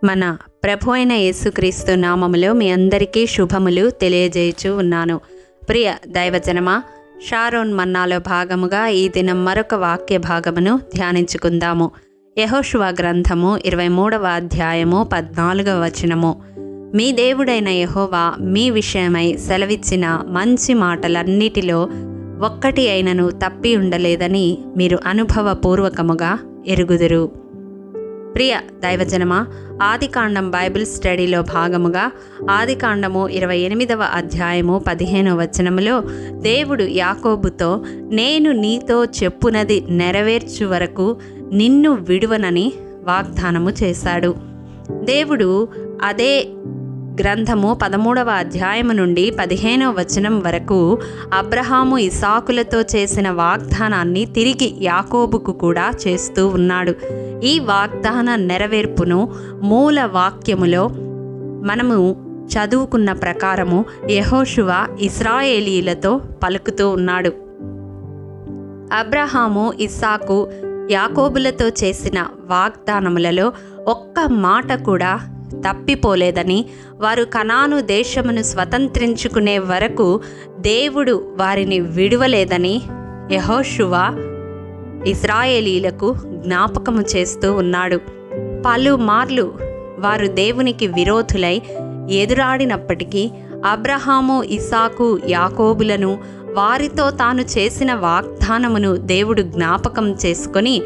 మన ప్రభు అయిన యేసుక్రీస్తు నామములో మీ అందరికీ శుభములు తెలియజేయచూ ఉన్నాను. ప్రియ దైవజనమా, షారోన్ మన్నాలో భాగముగా ఈ దినం మరొక వాక్య భాగమును ధ్యానించుకుందాము. యెహోషువ గ్రంథము 23వ అధ్యాయము 14వ వచనము. మీ దేవుడైన యెహోవా మీ విషయమై సెలవిచ్చిన మంచి మాటలన్నిటిలో ఒక్కటి అయినను తప్పి ఉండలేదని మీరు అనుభవపూర్వకముగా ఎరుగుదురు. ప్రియ దైవజనమా, ఆదికాండం బైబిల్ స్టడీలో భాగముగా ఆదికాండము 28వ అధ్యాయము 15వ వచనములో దేవుడు యాకోబుతో, నేను నీతో చెప్పునది నెరవేర్చు వరకు నిన్ను విడువనని వాగ్దానము చేశాడు. దేవుడు అదే గ్రంథము 13వ అధ్యాయము నుండి 15వ వచనం వరకు అబ్రహాము ఇసాకులతో చేసిన వాగ్దానాన్ని తిరిగి యాకోబుకు కూడా చేస్తూ ఉన్నాడు. ఈ వాగ్దాన నెరవేర్పును మూల వాక్యములో మనము చదువుకున్న ప్రకారము యెహోషువ ఇశ్రాయేలీలతో పలుకుతూ ఉన్నాడు. అబ్రహాము, ఇస్సాకు, యాకోబులతో చేసిన వాగ్దానములలో ఒక్క మాట కూడా తప్పిపోలేదని, వారు కనాను దేశమును స్వతంత్రించుకునే వరకు దేవుడు వారిని విడువలేదని యెహోషువ ఇశ్రాయేలీలకు జ్ఞాపకము చేస్తూ ఉన్నాడు. పలుమార్లు వారు దేవునికి విరోధులై ఎదురాడినప్పటికీ అబ్రహాము, ఇస్సాకు, యాకోబులను వారితో తాను చేసిన వాగ్దానమును దేవుడు జ్ఞాపకం చేసుకొని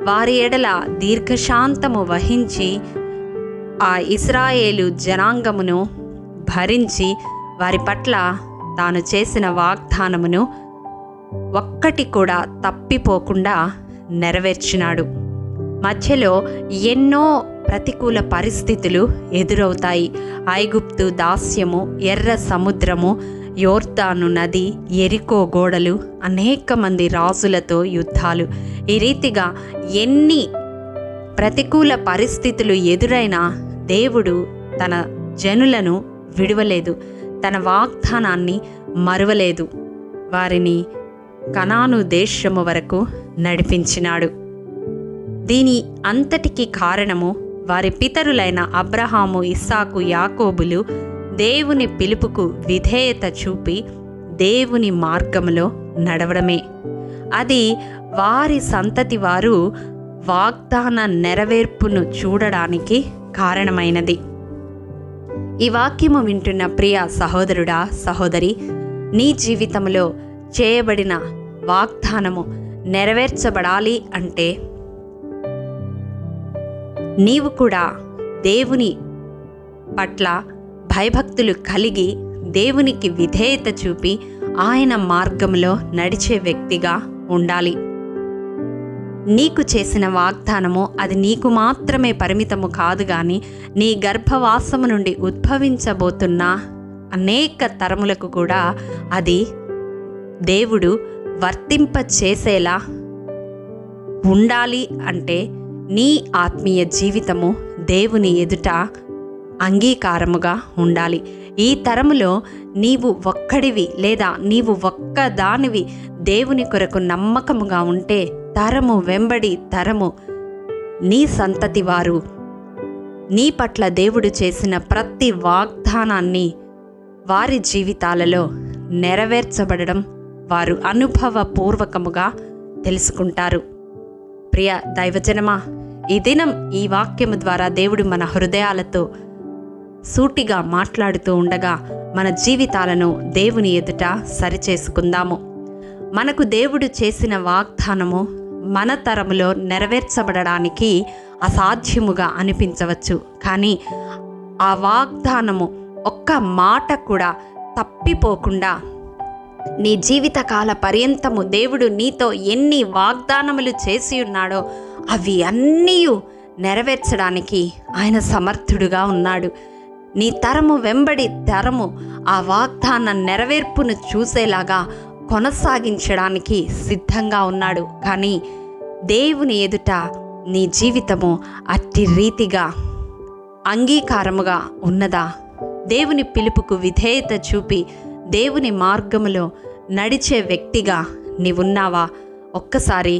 వారి ఎడల దీర్ఘశాంతము వహించి ఆ ఇశ్రాయేలు జనాంగమును భరించి వారి పట్ల తాను చేసిన వాగ్దానమును ఒక్కటి కూడా తప్పిపోకుండా నెరవేర్చినాడు. మధ్యలో ఎన్నో ప్రతికూల పరిస్థితులు ఎదురవుతాయి. ఐగుప్తు దాస్యము, ఎర్ర సముద్రము, యోర్దాను నది, యెరికో గోడలు, అనేక మంది రాజులతో యుద్ధాలు, ఈ రీతిగా ఎన్ని ప్రతికూల పరిస్థితులు ఎదురైనా దేవుడు తన జనులను విడువలేదు, తన వాగ్దానాన్ని మరువలేదు. వారిని కనాను దేశము వరకు నడిపించినాడు. దీని అంతటికి కారణము వారి పితరులైన అబ్రహాము, ఇస్సాకు, యాకోబులు దేవుని పిలుపుకు విధేయత చూపి దేవుని మార్గములో నడవడమే. అది వారి సంతతి వారు వాగ్దాన నెరవేర్పును చూడడానికి కారణమైనది. ఈ వాక్యము వింటున్న ప్రియ సహోదరుడా, సహోదరి, నీ జీవితంలో చేయబడిన వాగ్దానము నెరవేర్చబడాలి అంటే నీవు కూడా దేవుని పట్ల భయభక్తులు కలిగి దేవునికి విధేయత చూపి ఆయన మార్గంలో నడిచే వ్యక్తిగా ఉండాలి. నీకు చేసిన వాగ్దానము అది నీకు మాత్రమే పరిమితము కాదు, కానీ నీ గర్భవాసము నుండి ఉద్భవించబోతున్న అనేక తరములకు కూడా అది దేవుడు వర్తింప చేసేలా ఉండాలి. అంటే నీ ఆత్మీయ జీవితము దేవుని ఎదుట అంగీకారముగా ఉండాలి. ఈ తరములో నీవు ఒక్కడివి లేదా నీవు ఒక్కదానివి దేవుని కొరకు నమ్మకముగా ఉంటే తరము వెంబడి తరము నీ సంతతి వారు నీ పట్ల దేవుడు చేసిన ప్రతి వాగ్దానాన్ని వారి జీవితాలలో నెరవేర్చబడడం వారు అనుభవపూర్వకముగా తెలుసుకుంటారు. ప్రియ దైవజనమా, ఈ దినం ఈ వాక్యము ద్వారా దేవుడు మన హృదయాలతో సూటిగా మాట్లాడుతూ ఉండగా మన జీవితాలను దేవుని ఎదుట సరిచేసుకుందాము. మనకు దేవుడు చేసిన వాగ్దానము మన తరములో నెరవేర్చబడడానికి అసాధ్యముగా అనిపించవచ్చు, కానీ ఆ వాగ్దానము ఒక్క మాట కూడా తప్పిపోకుండా నీ జీవితకాల పర్యంతము దేవుడు నీతో ఎన్ని వాగ్దానములు చేసి ఉన్నాడో అవి అన్నీ నెరవేర్చడానికి ఆయన సమర్థుడుగా ఉన్నాడు. నీ తరము వెంబడి తరము ఆ వాగ్దాన నెరవేర్పును చూసేలాగా కొనసాగించడానికి సిద్ధంగా ఉన్నాడు. కానీ దేవుని ఎదుట నీ జీవితము అట్టి రీతిగా అంగీకారముగా ఉన్నదా? దేవుని పిలుపుకు విధేయత చూపి దేవుని మార్గములో నడిచే వ్యక్తిగా నీవున్నావా? ఒక్కసారి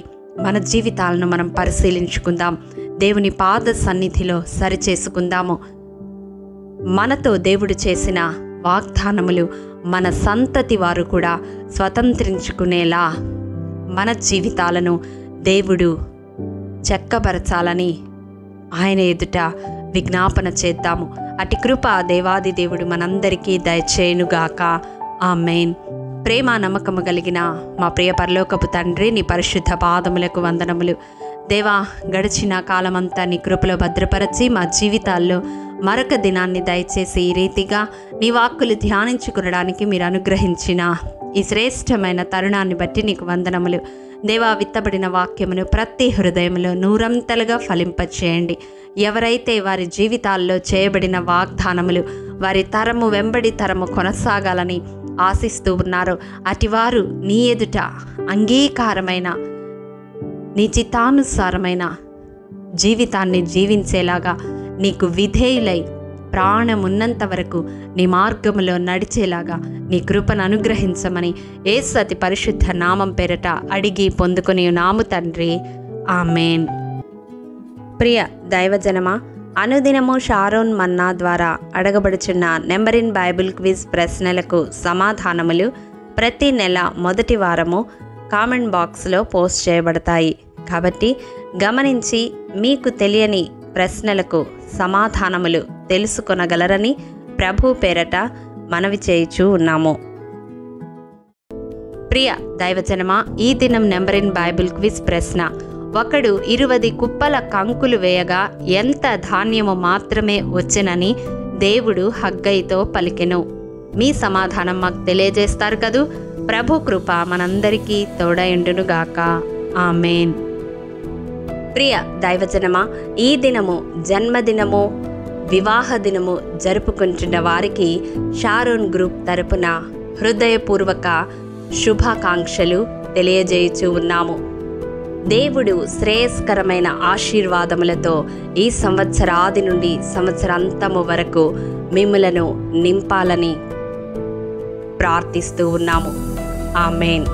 మన జీవితాలను మనం పరిశీలించుకుందాం. దేవుని పాద సన్నిధిలో సరిచేసుకుందాము. మనతో దేవుడు చేసిన వాగ్దానములు మన సంతతి వారు కూడా స్వతంత్రించుకునేలా మన జీవితాలను దేవుడు చక్కబరచాలని ఆయన ఎదుట విజ్ఞాపన చేద్దాము. అటి కృప దేవాది దేవుడు మనందరికీ దయచేయునుగాక. ఆమేన్. ప్రేమ నమ్మకము కలిగిన మా ప్రియ పరలోకపు తండ్రి, నీ పరిశుద్ధ పాదములకు వందనములు. దేవా, గడిచిన కాలమంతా నీ కృపలో భద్రపరచి మా జీవితాల్లో మరొక దినాన్ని దయచేసి ఈ రీతిగా నీ వాక్కులు ధ్యానించుకునడానికి మీరు అనుగ్రహించిన ఈ శ్రేష్టమైన తరుణాన్ని బట్టి నీకు వందనములు. దేవా, విత్తబడిన వాక్యమును ప్రతి హృదయంలో నూరంతలుగా ఫలింపచేయండి. ఎవరైతే వారి జీవితాల్లో చేయబడిన వాగ్దానములు వారి తరము వెంబడి తరము కొనసాగాలని ఆశిస్తూ ఉన్నారో అటివారు నీ ఎదుట అంగీకారమైన నీ చిత్తానుసారమైన జీవితాన్ని జీవించేలాగా నీకు విధేయులై ప్రాణమున్నంత వరకు నీ మార్గములో నడిచేలాగా నీ కృపను అనుగ్రహించమని యేసు అతి పరిశుద్ధ నామం పేరట అడిగి పొందుకొని నాము తండ్రి. ఆమేన్. ప్రియ దైవజనమా, అనుదినము షారోన్ మన్నా ద్వారా అడగబడుచున్న నెంబర్ ఇన్ బైబిల్ క్విజ్ ప్రశ్నలకు సమాధానములు ప్రతి నెల మొదటి వారము కామెంట్ బాక్స్లో పోస్ట్ చేయబడతాయి. కాబట్టి గమనించి మీకు తెలియని ప్రశ్నలకు సమాధానములు తెలుసుకొనగలరని ప్రభు పేరట మనవి చేయుచూ ఉన్నాము. ప్రియ దైవజనమా, ఈ దినం నెంబర్ ఇన్ బైబిల్ క్విజ్ ప్రశ్న: ఒకడు 20 కుప్పల కంకులు వేయగా ఎంత ధాన్యము మాత్రమే వచ్చెనని దేవుడు హగ్గయితో పలికెను? మీ సమాధానం మాకు తెలియజేస్తారు కదూ. ప్రభు కృప మనందరికీ తోడయుండునుగాక. ఆమేన్. ప్రియ దైవజనమా, ఈ దినము జన్మదినము, వివాహ దినము జరుపుకుంటున్న వారికి షారోన్ గ్రూప్ తరపున హృదయపూర్వక శుభాకాంక్షలు తెలియజేయుచూ ఉన్నాము. దేవుడు శ్రేయస్కరమైన ఆశీర్వాదములతో ఈ సంవత్సరాది నుండి సంవత్సరాంతము వరకు మిమ్ములను నింపాలని ప్రార్థిస్తూ ఉన్నాము. ఆమేన్.